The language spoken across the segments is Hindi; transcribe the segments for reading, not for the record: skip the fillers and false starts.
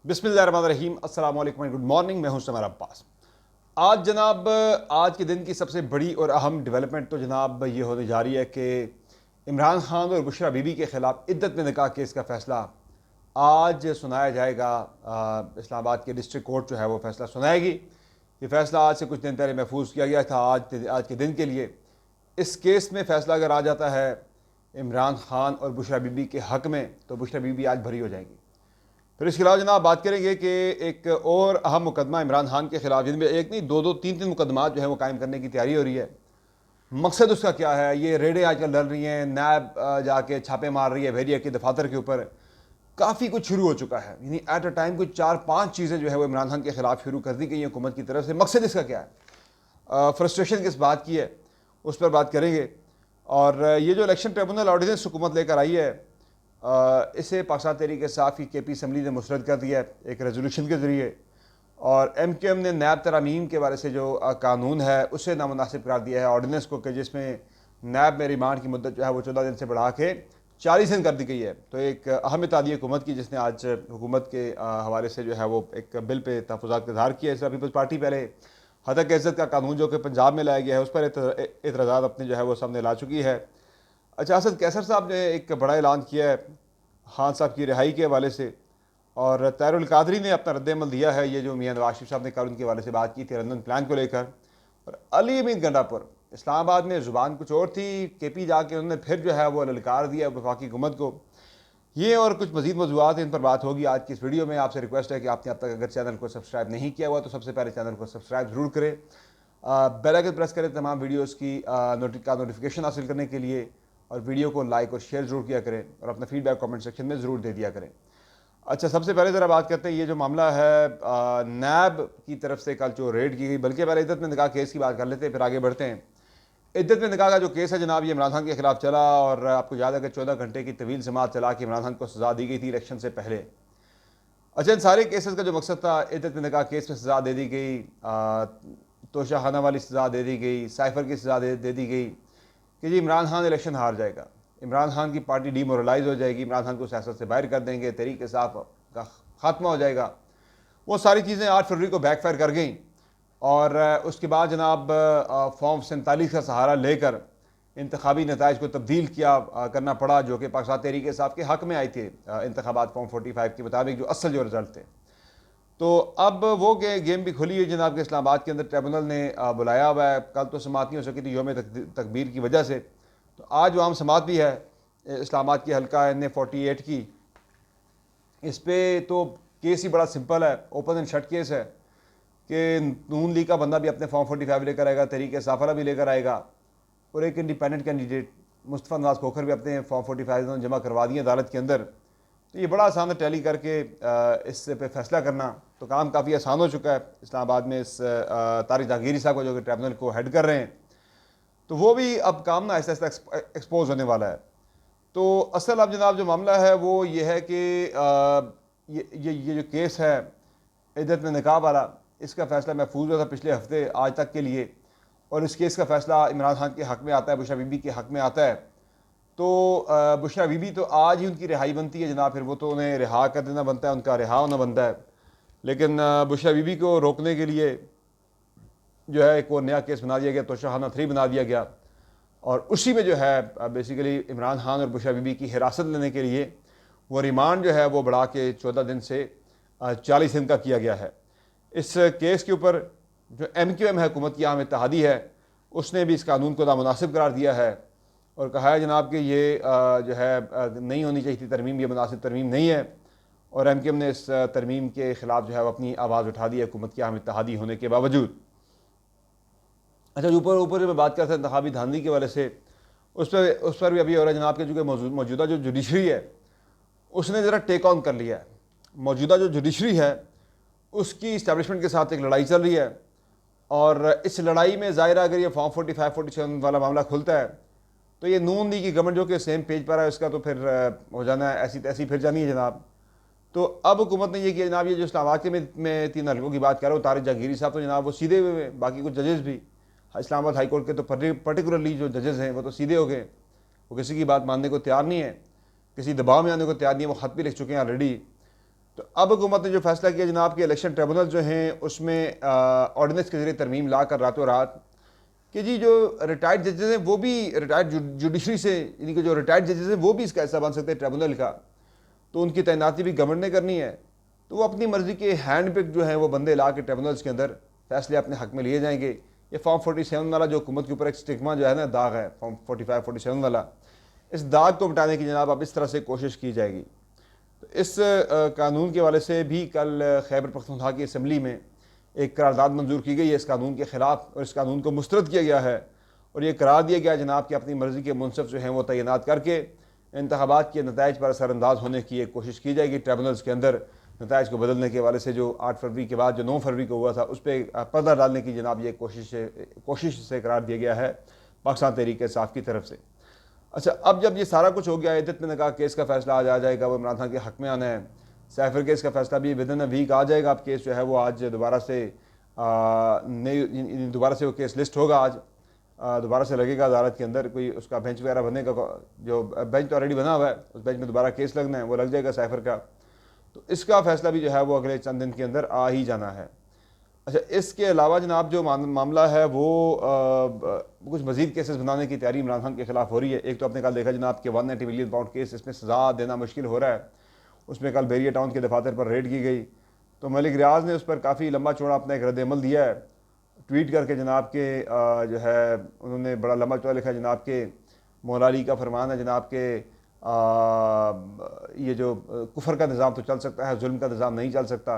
बिस्मिल्लाहिर्रहमानिर्रहीम, अस्सलाम वालेकुम, गुड मॉर्निंग। मैं हूं समर अब्बास। आज जनाब, आज के दिन की सबसे बड़ी और अहम डेवलपमेंट तो जनाब ये होने जा रही है कि इमरान खान और बुशरा बीबी के ख़िलाफ़ इद्दत में निकाह केस का फ़ैसला आज सुनाया जाएगा। इस्लामाबाद के डिस्ट्रिक्ट कोर्ट जो है वो फ़ैसला सुनाएगी। ये फ़ैसला आज से कुछ दिन पहले महफूज किया गया था आज के दिन के लिए। इस केस में फ़ैसला अगर आ जाता है इमरान खान और बुशरा बीबी के हक़ में, तो बुशरा बीबी आज भरी हो जाएंगी। फिर इसके अलावा जनाब बात करेंगे कि एक और अहम मुकदमा इमरान खान के खिलाफ, जिनमें एक नहीं दो दो तीन तीन मुकदमा जो है वो कायम करने की तैयारी हो रही है। मकसद उसका क्या है? ये रेडें आजकल डल रही हैं, नैब जाके छापे मार रही है वेरिया के दफातर के ऊपर। काफ़ी कुछ शुरू हो चुका है, यानी एट अ टाइम कुछ 4-5 चीज़ें जो है वो इमरान खान के खिलाफ शुरू कर दी गई हैं हुकूमत की तरफ से। मकसद इसका क्या है? फ्रस्ट्रेशन किस बात की है, उस पर बात करेंगे। और ये जो इलेक्शन ट्रिब्यूनल ऑर्डिनेंस हुकूमत लेकर आई है, इसे पाकिस्तान तहरीक इंसाफ की KP असम्बली ने मुस्तरद कर दिया है एक रेजोल्यूशन के ज़रिए। और MQM ने नैब तरामीम के बारे से जो कानून है उसे नामुनासिब करार दिया है ऑर्डिनेंस को, कि जिसमें नैब में रिमांड की मुद्दत जो है वो 14 दिन से बढ़ा के 40 दिन कर दी गई है। तो एक अहम इत्तेहादी हुकूमत की, जिसने आज हुकूमत के हवाले से जो है वो एक बिल पे तहफ़्फ़ुज़ात का इज़हार किया है। पीपल्स पार्टी पहले हतक इज़्ज़त का कानून जो कि पंजाब में लाया गया है उस पर एतराज़ात अपने जो है वो सामने ला चुकी है। अच्छा, असद कैसर साहब ने एक बड़ा ऐलान किया है खान साहब की रिहाई के हवाले से, और तैरुल कादरी ने अपना रद्द-ए-अमल दिया है। ये जो मियां नवाज शरीफ साहब ने कल उनके हवाले से बात की थी लंदन प्लान को लेकर। और अली अमीन गंडापुर, इस्लामाबाद में ज़ुबान कुछ और थी, KP जाके उन्होंने फिर जो है वो ललकार दिया वफाकी हुकूमत को। ये और कुछ मज़ीद मौज़ूआत हैं, इन पर बात होगी आज की इस वीडियो में। आपसे रिक्वेस्ट है कि आपने अब तक अगर चैनल को सब्सक्राइब नहीं किया हुआ तो सबसे पहले चैनल को सब्सक्राइब ज़रूर करें, बेल आइकन प्रेस करें तमाम वीडियोज़ की नोटिफिकेशन हासिल करने के लिए, और वीडियो को लाइक और शेयर ज़रूर किया करें, और अपना फीडबैक कमेंट सेक्शन में ज़रूर दे दिया करें। अच्छा, सबसे पहले ज़रा बात करते हैं ये जो मामला है नैब की तरफ से कल जो रेड की गई। बल्कि पहले इद्दत में निकाह केस की बात कर लेते हैं, फिर आगे बढ़ते हैं। इद्दत में निकाह का जो केस है जनाब, ये इमरान खान के खिलाफ चला, और आपको याद है कि 14 घंटे की तवील समात चला कि इमरान खान को सज़ा दी गई थी इलेक्शन से पहले। अच्छा, इन सारे केसेस का जो मकसद था, इद्दत में निकाह केस में सज़ा दे दी गई, तोशा खाना वाली सज़ा दे दी गई, साइफ़र की सज़ा दे दी गई कि जी इमरान खान इलेक्शन हार जाएगा, इमरान खान की पार्टी डीमोरलाइज हो जाएगी, इमरान खान को सियासत से बाहर कर देंगे, तहरीक इंसाफ का खात्मा हो जाएगा। वो सारी चीज़ें 8 फरवरी को बैकफायर कर गई। और उसके बाद जनाब फॉर्म 47 का सहारा लेकर इंतखाबी नताइज को तब्दील करना पड़ा, जो कि पाकिस्तान तहरीक इंसाफ के हक़ में आए थे। इंतखाबात फॉर्म 45 के मुताबिक जो असल जो रिजल्ट थे। तो अब वो गेम भी खुली है जनाब के इस्लामाबाद के अंदर ट्रिब्यूनल ने बुलाया हुआ है। कल तो समात नहीं हो सकी थी योम तकबीर की वजह से, तो आज वो आम समात भी है इस्लामाबाद की हल्का NA-48 की। इस पर तो केस ही बड़ा सिंपल है, ओपन एंड शट केस है कि नून लीग का बंदा भी अपने फॉर्म 45 लेकर आएगा, तहरीक इंसाफ वाला भी लेकर आएगा, और एक इंडिपेंडेंट कैंडिडेट मुस्तफ़ा नवाज खोखर भी अपने फॉर्म 45 जमा करवा दिए अदालत के अंदर। तो ये बड़ा आसान है टैली करके इस पे फैसला करना, तो काम काफ़ी आसान हो चुका है इस्लामाबाद में। इस तारिक जहांगीरी साहब को जो कि ट्रिब्यूनल को हेड कर रहे हैं, तो वो भी अब काम ना ऐसा ऐसा एक्सपोज होने वाला है। तो असल अब जनाब जो मामला है वो ये है कि ये जो केस है इद्दत में निकाह वाला, इसका फ़ैसला महफूज हुआ था पिछले हफ्ते आज तक के लिए, और इस केस का फ़ैसला इमरान खान के हक़ में आता है, बुशरा बीबी के हक़ में आता है। तो बुशरा बीबी तो आज ही उनकी रिहाई बनती है जनाब, फिर वो तो उन्हें रिहा कर देना बनता है, उनका रिहा होना बनता है। लेकिन बुशरा बीबी को रोकने के लिए जो है एक और नया केस बना दिया गया, तोशा खाना 3 बना दिया गया, और उसी में जो है बेसिकली इमरान खान और बुशरा बीबी की हिरासत लेने के लिए वो रिमांड जो है वो बढ़ा के 14 दिन से 40 दिन का किया गया है। इस केस के ऊपर जो MQM है, हुकूमत की आम इत्तेहादी है, उसने भी इस कानून को नामुनासिब करार दिया है और कहा है जनाब कि ये जो है नहीं होनी चाहिए थी तरमीम, ये मुनासिब तरमीम नहीं है। और MQM ने इस तरमीम के ख़िलाफ़ जो है अपनी आवाज़ उठा दी है हुकूमत की आम इत्तेहादी होने के बावजूद। अच्छा, ऊपर ऊपर मैं बात करता इंतखाबी धांधली के वाले से, उस पर भी अभी हो रहा है जनाब के, जो मौजूदा जो जुडिशरी है उसने ज़रा टेक ऑन कर लिया है। मौजूदा जो जुडिशरी है उसकी इस्टेब्लिशमेंट के साथ एक लड़ाई चल रही है, और इस लड़ाई में ज़ाहिर अगर ये फॉर्म 45-47 वाला मामला खुलता है तो ये नून लीग की गवर्नमेंट जो कि सेम पेज पर है उसका तो फिर हो जाना है ऐसी तैसी फिर जानी है जनाब। तो अब हुकूमत ने ये किया जनाब, ये जो इस्लामाबाद के में 3 हल्कों की बात कर रहा हूँ, तारिक जहांगीरी साहब तो जनाब वो सीधे हुए, बाकी कुछ जजेस भी इस्लामाबाद हाई कोर्ट के तो पर्टिकुलरली जो जजेस हैं वो तो सीधे हो गए, वो किसी की बात मानने को तैयार नहीं है, किसी दबाव में आने को तैयार नहीं है, वो ख़त भी लिख चुके हैं ऑलरेडी। तो अब हुकूमत ने जो फैसला किया जनाब कि इलेक्शन ट्रिब्यूनल जो हैं उसमें ऑर्डिनेंस के जरिए तरमीम ला कर रातों रात कि जी जो रिटायर्ड जजेस हैं वो भी रिटायर्ड जुडिशरी से, यानी कि जो रिटायर्ड जजेस हैं वो भी इसका हिस्सा बन सकते हैं ट्रिब्यूनल का, तो उनकी तैनाती भी गवर्नमेंट ने करनी है। तो वो अपनी मर्ज़ी के हैंड पिक जो है वो बंदे ला के ट्रिब्यूनल्स के अंदर फैसले अपने हक में लिए जाएंगे। ये फॉर्म 47 वाला जो हुकूमत के ऊपर एक स्टिग्मा जो है ना, दाग है फॉर्म 45-47 वाला, इस दाग को मिटाने की जनाब अब इस तरह से कोशिश की जाएगी। तो इस कानून के वाले से भी कल खैबर पख्तूनख्वा की असम्बली में एक करारदाद मंजूर की गई है इस कानून के ख़िलाफ़, और इस कानून को मुस्तरद किया गया है और ये करार दिया गया जनाब कि अपनी मर्ज़ी के मुनसफ़ जो हैं वो तैनात करके इंतखाबात के नताइज पर असरअंदाज होने की एक कोशिश की जाएगी। ट्रिब्यूनल्स के अंदर नताइज को बदलने के हवाले से जो 8 फरवरी के बाद जो 9 फरवरी को हुआ था उस पर पर्दा डालने की जनाब ये कोशिश से करार दिया गया है पाकिस्तान तहरीक इंसाफ की तरफ से। अच्छा, अब जब ये सारा कुछ हो गया, इद्दत में कहा केस का फैसला आज आ जाएगा, वो इमरान खान के हक़ में आना है। सैफर केस का फैसला भी विदिन अ वीक आ जाएगा। अब केस जो है वो आज दोबारा से वो केस लिस्ट होगा, आज दोबारा से लगेगा अदालत के अंदर, कोई उसका बेंच वगैरह बनेगा, जो बेंच तो ऑलरेडी बना हुआ है उस बेंच में दोबारा केस लगना है, वो लग जाएगा सैफर का। तो इसका फैसला भी जो है वो अगले चंद दिन के अंदर आ ही जाना है। अच्छा, इसके अलावा जनाब जो मामला है वो कुछ मजीद केसेस बनाने की तैयारी इमरान खान के खिलाफ हो रही है। एक तो आपने कल देखा जनाब कि 190 मिलियन पाउंड केस, इसमें सज़ा देना मुश्किल हो रहा है। उसमें कल बेरिया टाउन के दफातर पर रेड की गई, तो मलिक रियाज ने उस पर काफ़ी लंबा चौड़ा अपना एक रद्द-ए-अमल दिया है ट्वीट करके जनाब के, जो है उन्होंने बड़ा लंबा चौड़ा लिखा जनाब के मौला अली का फरमान है जनाब के, ये जो कुफर का निज़ाम तो चल सकता है, जुल्म का निज़ाम नहीं चल सकता।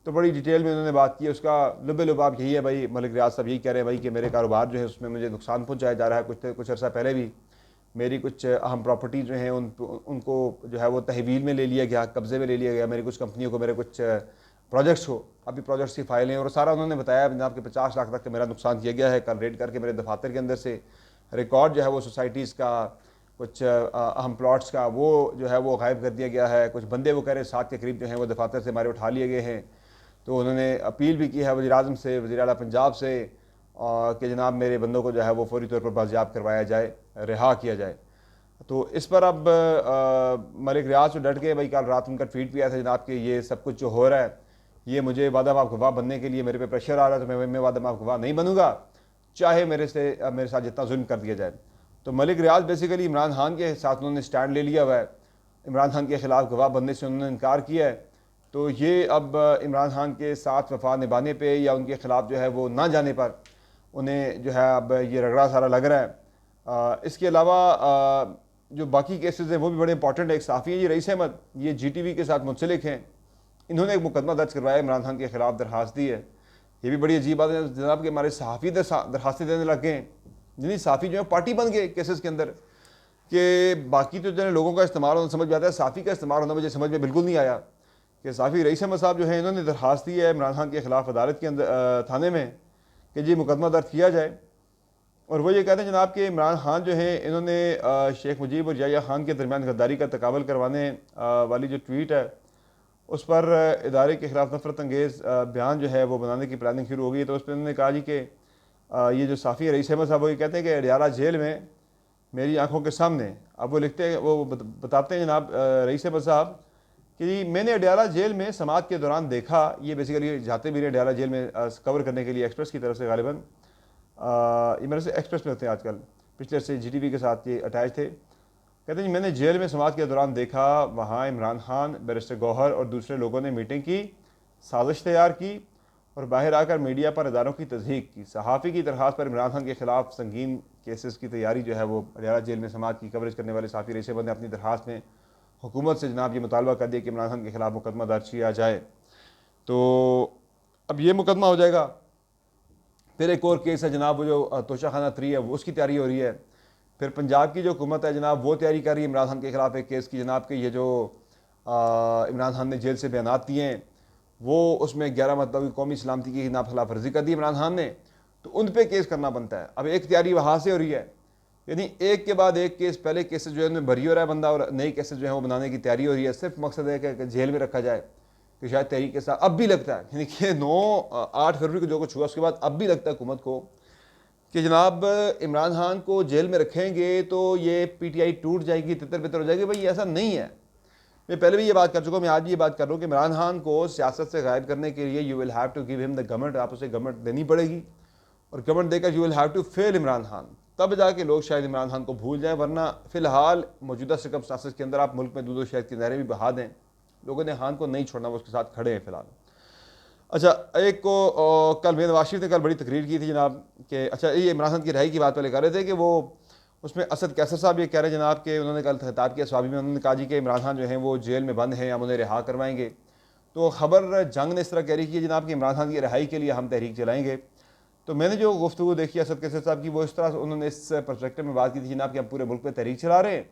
तो बड़ी डिटेल में उन्होंने बात की। उसका लुबे लुबाब यही है भाई, मलिक रियाज साहब यही कह रहे हैं भाई कि मेरे कारोबार जो है उसमें मुझे नुकसान पहुँचाया जा रहा है। कुछ अर्सा पहले भी मेरी कुछ अहम प्रॉपर्टी जो हैं उनको जो है वो तहवील में ले लिया गया, कब्ज़े में ले लिया गया, मेरी कुछ कंपनियों को, मेरे कुछ प्रोजेक्ट्स को, अभी प्रोजेक्ट्स की फाइलें और सारा उन्होंने बताया जनाब कि 50 लाख तक का मेरा नुकसान किया गया है। कल रेड करके मेरे दफातर के अंदर से रिकॉर्ड जो है वो सोसाइटीज़ का, कुछ अहम प्लॉट्स का, वो जो है वो गायब कर दिया गया है। कुछ बंदे वो कह रहे 7 के करीब जो हैं वो दफातर से हमारे उठा लिए गए हैं। तो उन्होंने अपील भी की है वज़ीर-ए-आज़म से, वज़ीर-ए-आला पंजाब से, कि जनाब मेरे बंदों को जो है वो फौरी तौर पर बाजियाब करवाया जाए, रिहा किया जाए। तो इस पर अब मलिक रियाज तो डट गए भाई। कल रात उनका ट्वीट भी आया था जनाब कि ये सब कुछ जो हो रहा है ये मुझे वादा माफ गवाह बनने के लिए मेरे पे प्रेशर आ रहा है, तो मैं वादा माफ गवाह नहीं बनूंगा, चाहे मेरे साथ जितना जुल्म कर दिया जाए। तो मलिक रियाज बेसिकली इमरान खान के साथ उन्होंने स्टैंड ले लिया हुआ है, इमरान खान के ख़िलाफ़ गवाह बनने से उन्होंने इनकार किया है। तो ये अब इमरान खान के साथ वफा निभाने पे या उनके ख़िलाफ़ जो है वो ना जाने पर उन्हें जो है अब ये रगड़ा सारा लग रहा है। इसके अलावा जो बाकी केसेस हैं वो भी बड़े इंपॉर्टेंट है। एक साफ़ी है जी रईस अहमद, ये GTV के साथ मुंसलिक हैं, इन्होंने एक मुकदमा दर्ज करवाया, इमरान खान के खिलाफ दरखास्त दी है। ये भी बड़ी अजीब बात है जनाब कि हमारे सहाफ़ी दरखास्तें देने लग गए हैं, जिन्हें सहाफ़ी जो है पार्टी बन गए केसेस के अंदर, कि बाकी तो जो लोगों का इस्तेमाल होना समझ में आता है, साफ़ी का इस्तेमाल होना मुझे समझ में बिल्कुल नहीं आया। कि साफ़ी रईस अहमद साहब जो है इन्होंने दरखास्त दी है इमरान खान के खिलाफ अदालत के अंदर, थाने में, कि जी मुकदमा दर्ज किया जाए। और वो ये कहते हैं जनाब कि इमरान खान जो है इन्होंने शेख मुजीब और याह्या खान के दरमियान गद्दारी का तकाबल करवाने वाली जो ट्वीट है उस पर इदारे के खिलाफ नफरत अंगेज़ बयान जो है वो बनाने की प्लानिंग शुरू हो गई। तो उस पर उन्होंने कहा जी कि ये जो साफ़ी रईस अहमद साहब वो ये कहते हैं कि अडियाला जेल में मेरी आंखों के सामने, अब वो लिखते हैं, वो बताते हैं जनाब रईस अहमद साहब कि मैंने अडियाला जेल में समात के दौरान देखा, ये बेसिकली जाते भी रहे अडियाला जेल में कवर करने के लिए एक्सप्रेस की तरफ से, गालिबन ये मेरे से एक्सप्रेस में होते हैं आजकल, पिछले से GTV के साथ ये अटैच थे। कहते हैं मैंने जेल में समात के दौरान देखा, वहाँ इमरान खान, बैरिस्टर गौहर और दूसरे लोगों ने मीटिंग की, साजिश तैयार की और बाहर आकर मीडिया पर इदारों की तस्दीक की। सहाफ़ी की दरख्वास्त पर इमरान खान के खिलाफ संगीन केसेस की तैयारी जो है वो अडियाला जेल में समात की कवरेज करने वाले साफ़ी रईस अहमद ने अपनी दरख्वास्त में हुकूमत से जनाब ये मुतालबा कर दिया कि इमरान खान के खिलाफ मुकदमा दर्ज किया जाए। तो अब ये मुकदमा हो जाएगा। फिर एक और केस है जनाब, वो जो तोशाखाना 3 है वो उसकी तैयारी हो रही है। फिर पंजाब की जो हुकूमत है जनाब वो तैयारी कर रही है इमरान खान के खिलाफ एक केस की जनाब कि ये जो इमरान खान ने जेल से बयानात दिए हैं वो उसमें 11 मतलब कौमी सलामती की खिलाफ वर्जी कर दी इमरान खान ने, तो उन पर केस करना बनता है। अब एक तैयारी वहाँ से हो रही है, यानी एक के बाद एक केस, पहले केसेस जो है उनमें भरी हो रहा है बंदा और नई केसेस जो है वो बनाने की तैयारी हो रही है। सिर्फ मकसद है कि जेल में रखा जाए। तो शायद तहरीक के साथ अब भी लगता है, यानी कि 8 फरवरी को जो कुछ हुआ उसके बाद अब भी लगता है हुकूमत को कि जनाब इमरान खान को जेल में रखेंगे तो ये PTI टूट जाएगी, तितर बितर हो जाएगी। भाई ऐसा नहीं है, मैं पहले भी ये बात कर चुका हूँ, मैं आज भी ये बात कर रहा हूँ कि इमरान खान को सियासत से गायब करने के लिए you will have to give him the government, आप उसे गवर्नमेंट देनी पड़ेगी, और गवर्नमेंट देकर you will have to fail Imran Khan, तब जाके लोग शायद इमरान खान को भूल जाएं, वरना फिलहाल मौजूदा सर्कमस्टांसेस के अंदर आप मुल्क में दूध शहद की नहरें भी बहा दें, लोगों ने खान को नहीं छोड़ना, वो उसके साथ खड़े हैं फिलहाल। अच्छा, एक को कल मेरे नवाज शरीफ ने कल बड़ी तकरीर की थी जनाब कि, अच्छा ये इमरान खान की रिहाई की बात पहले कर रहे थे कि वो उसमें असद कैसर साहब ये कह रहे हैं जनाब कि उन्होंने कल खिताब किया स्वाभी में, उन्होंने कहा जी कि इमरान खान जो है वो जेल में बंद हैं, हम उन्हें रिहा करवाएंगे। तो खबर जंग ने इस तरह कह रही है जनाब कि इमरान खान की रिहाई के लिए हम तहरीक चलाएंगे। तो मैंने जो गुफ्तगू देखी असद कैसर साहब की, वो इस तरह उन्होंने इस परस्पेक्टिव में बात की थी जनाब कि हम पूरे मुल्क में तहरीक चला रहे हैं,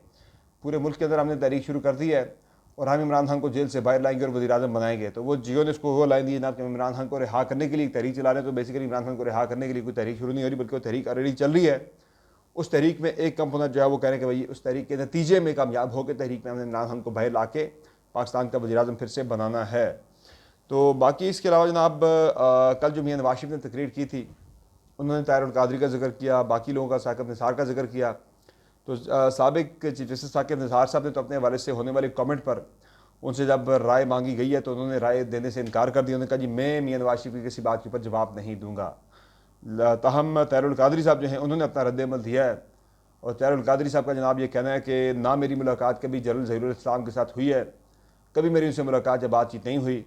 पूरे मुल्क के अंदर हमने तहरीक शुरू कर दी है और हम इमरान खान को जेल से बाहर लाएंगे और वज़ीर-ए-आज़म बनाएंगे। तो वो जियो ने उसको वो लाइन दी जनाब कि इमरान खान को रिहा करने के लिए तहरीक चला रहे हैं। तो बेसिकली इमरान खान को रिहा करने के लिए कोई तहरीक शुरू नहीं हो रही, बल्कि वो तहरीक ऑलरेडी चल रही है। उस तहरीक में एक कंपोनेंट जो है वो कह रहे हैं कि भाई उस तहरीक के नतीजे में कामयाब होकर तहरीक में हमने इमरान खान को बाहर ला के पाकिस्तान का वज़ीर-ए-आज़म फिर से बनाना है। तो बाकी इसके अलावा जनाब कल जो मियां नवाज शरीफ ने तकरीर की थी, उन्होंने ताहिर अल कादरी का जिक्र किया, बाकी लोगों का साकिब निसार का जिक्र किया। तो साबिक चीफ जस्टिस साकिब निसार साहब ने तो अपने हवाले से होने वाले कमेंट पर उनसे जब राय मांगी गई है तो उन्होंने राय देने से इनकार कर दिया। उन्होंने कहा जी मैं मियां नवाज शरीफ की किसी बात के ऊपर जवाब नहीं दूंगा। ताहम ताहिर अल कादरी साहब जो हैं उन्होंने अपना रद्द-ए-अमल दिया है, और ताहिर अल कादरी साहब का जनाब ये कहना है कि ना मेरी मुलाकात कभी जनरल ज़हीरुल इस्लाम के साथ हुई है, कभी मेरी उनसे मुलाकात या बातचीत नहीं हुई।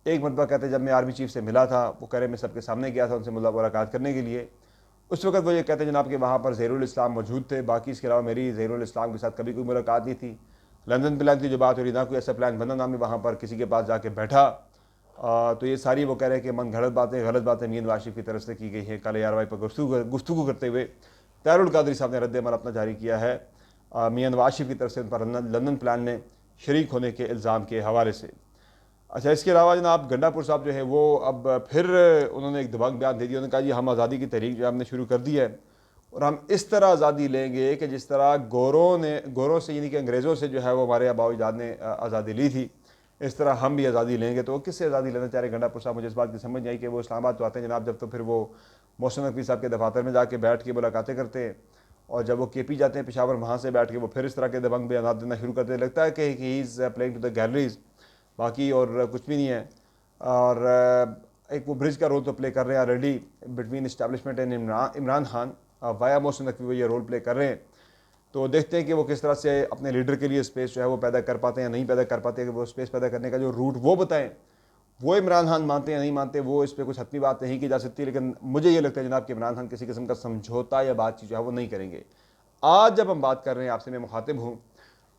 एक मरतबा कहते जब मैं आर्मी चीफ से मिला था, वो कह रहे मैं सबके सामने गया था उनसे मुलाकात करने के लिए, उस वक्त वो ये कहते हैं जनाब कि वहाँ पर ज़हीरुल इस्लाम मौजूद थे, बाकी इसके अलावा मेरी ज़हीरुल इस्लाम के साथ कभी कोई मुलाकात नहीं थी। लंदन प्लान की जो बात हो रही, ना कोई ऐसा प्लान बना, ना मैं वहाँ पर किसी के पास जाके बैठा। तो ये सारी वो कह रहे हैं कि मन गलत बातें मियां नवाज शरीफ की तरफ से की गई है। कल यारवाई पर गुफ्तगू करते हुए ताहिर अल कादरी साहब ने रद्द-ए-अमल अपना जारी किया है मियां नवाज शरीफ की तरफ से उन पर लंदन प्लान में शरीक होने के इल्ज़ाम के हवाले से। अच्छा, इसके अलावा जनाब गंडापुर साहब जो है वो अब फिर उन्होंने एक दबंग बयान दे दिया। उन्होंने कहा जी हम आज़ादी की तहरीक जो हमने शुरू कर दी है और हम इस तरह आज़ादी लेंगे कि जिस तरह गोरों से यानी कि अंग्रेज़ों से जो है वो हमारे आबा अजदाद ने आज़ादी ली थी, इस तरह हम भी आज़ादी लेंगे। तो किससे आज़ादी लेना चाह रहे गंडापुर साहब, मुझे इस बात की समझ नहीं आई कि वो इस्लामाबाद तो आते हैं जनाब जब, तो फिर वो मोहसिन नकवी साहब के दफातर में जाके बैठ के मुलाकातें करते हैं, और जब वो KP जाते हैं पेशावर, वहाँ से बैठ के वो फिर इस तरह के दबंग बयान देना शुरू करते हैं। लगता है कि he is playing to the galleries, बाकी और कुछ भी नहीं है। और एक वो ब्रिज का रोल तो प्ले कर रहे हैं already between establishment and Imran Khan, via Mohsin Naqvi वो ये रोल प्ले कर रहे हैं। तो देखते हैं कि वो किस तरह से अपने लीडर के लिए स्पेस जो है वो पैदा कर पाते हैं या नहीं पैदा कर पाते हैं। कि वो स्पेस पैदा करने का जो रूट वो बताएं, वो इमरान खान मानते हैं या नहीं मानते, वो इस पर कुछ हतमी बात नहीं की जा सकती। लेकिन मुझे ये लगता है जनाब कि इमरान खान किसी किस्म का समझौता या बातचीत जो है वो नहीं करेंगे। आज जब हम बात कर रहे हैं आपसे, मैं मुखातिब हूँ,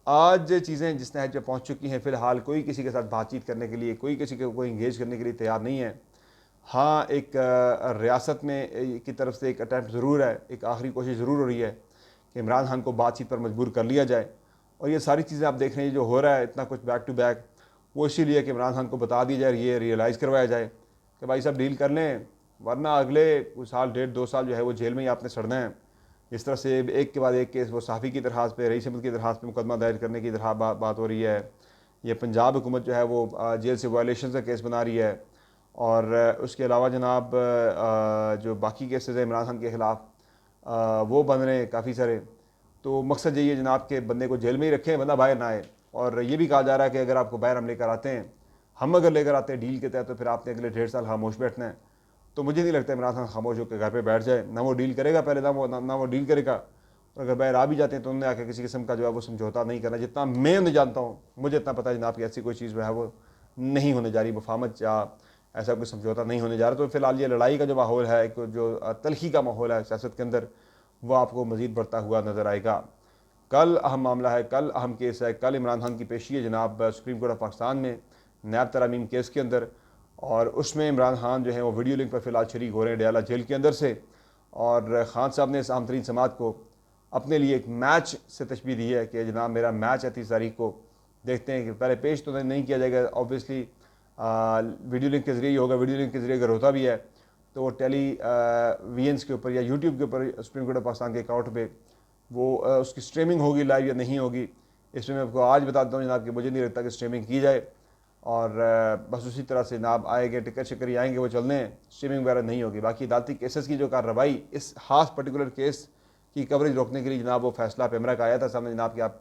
आज चीज़ें जिस नहज पर पहुँच चुकी हैं, फ़िलहाल कोई किसी के साथ बातचीत करने के लिए, कोई किसी को कोई इंगेज करने के लिए तैयार नहीं है। हाँ, एक रियासत में की तरफ से एक अटैम्प्ट ज़रूर है, एक आखिरी कोशिश ज़रूर हो रही है कि इमरान खान को बातचीत पर मजबूर कर लिया जाए। और ये सारी चीज़ें आप देख रहे हैं जो हो रहा है इतना कुछ बैक टू बैक, वो इसीलिए कि इमरान खान को बता दिया जाए, ये रियलाइज़ करवाया जाए कि भाई साहब डील कर लें, वरना अगले कुछ साल 1.5-2 साल जो है वो जेल में ही आपने सड़ना है। इस तरह से एक के बाद एक केस, वो साफ़ी की दरख्वास्त पे, रईस अहमद की दरख्वास्त पे मुकदमा दायर करने की बात हो रही है। ये पंजाब हुकूमत जो है वो जेल से वायलेशन का केस बना रही है। और उसके अलावा जनाब जो बाकी केसेस हैं इमरान खान के ख़िलाफ़ वो बन रहे हैं काफ़ी सारे। तो मकसद यही है जनाब के बंदे को जेल में ही रखें, बंदा बाहर ना आए। और ये भी कहा जा रहा है कि अगर आपको बाहर हम लेकर आते हैं, हम अगर लेकर आते हैं डील के तहत, तो फिर आपने अगले 1.5 साल खामोश बैठना है। तो मुझे नहीं लगता इमरान खान खामोश होकर घर पे बैठ जाए, ना वो डील करेगा पहले, ना वो डील करेगा। और अगर बाहर आ भी जाते हैं तो उन्होंने आकर किसी किस्म का जो है वो समझौता नहीं करना। जितना मैं उन्हें जानता हूँ, मुझे इतना पता है जनाब कि ऐसी कोई चीज़ जो है वो नहीं होने जा रही, मुफाहमत या ऐसा कोई समझौता नहीं होने जा रहा। तो फिलहाल ये लड़ाई का जो माहौल है, एक जो तलखी का माहौल है सियासत के अंदर, वो आपको मज़ीद बढ़ता हुआ नज़र आएगा। कल अहम मामला है, कल अहम केस है, कल इमरान खान की पेशी है जनाब सुप्रीम कोर्ट ऑफ पाकिस्तान में नैब तरमीम केस के अंदर। और उसमें इमरान खान जो है वो वीडियो लिंक पर फ़िलहाल शरीक हो रहे हैं डयाला जेल के अंदर से। और ख़ान साहब ने इस अहम तरीन समात को अपने लिए एक मैच से तशबीह दी है कि जनाब मेरा मैच है 30 तारीख को, देखते हैं कि पहले पेश तो नहीं किया जाएगा ऑब्वियसली, वीडियो लिंक के ज़रिए ही होगा। वीडियो लिंक के ज़रिए अगर होता भी है तो वो टेलीविजन्स के ऊपर या यूट्यूब के ऊपर सुप्रीम कोर्ट ऑफ पाकिस्तान के अकाउंट पे वो उसकी स्ट्रीमिंग होगी लाइव या नहीं होगी। इसमें मैं आपको आज बताता हूँ जनाब कि मुझे नहीं लगता कि स्ट्रीमिंग की जाए। और बस उसी तरह से जनाब आएंगे, टिकट शिकर ही आएंगे, वो चलने, स्ट्रीमिंग वगैरह नहीं होगी। बाकी अदालती केसेस की जो कार्रवाई, इस खास पर्टिकुलर केस की कवरेज रोकने के लिए जनाब वो फैसला पेमरा का आया था सामने जनाब कि आप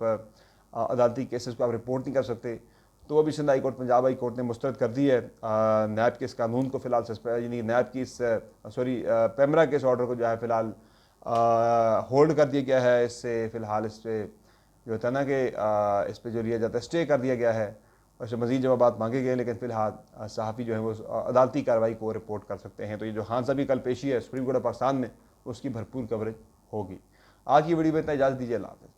अदालती केसेस को आप रिपोर्ट नहीं कर सकते। तो वो भी Sindh high court, Punjab high court ने मुस्तरद कर दी है। नैब के इस कानून को फ़िलहाल यानी नैब की इस पेमरा के इस ऑर्डर को जो है फ़िलहाल होल्ड कर दिया गया है। इससे फ़िलहाल इस पर जो होता है ना कि इस पर जो लिया जाता है स्टे कर दिया गया है और इससे मज़ीद जवाब मांगे गए, लेकिन फ़िलहाल सहाफ़ी जो है वो अदालती कार्रवाई को रिपोर्ट कर सकते हैं। तो ये जो खान साहब की कल पेशी है सुप्रीम कोर्ट ऑफ पाकिस्तान में, उसकी भरपूर कवरेज होगी। आज की वीडियो में इतना, इजाज़त दीजिए, अल्लाह हाफ़िज़।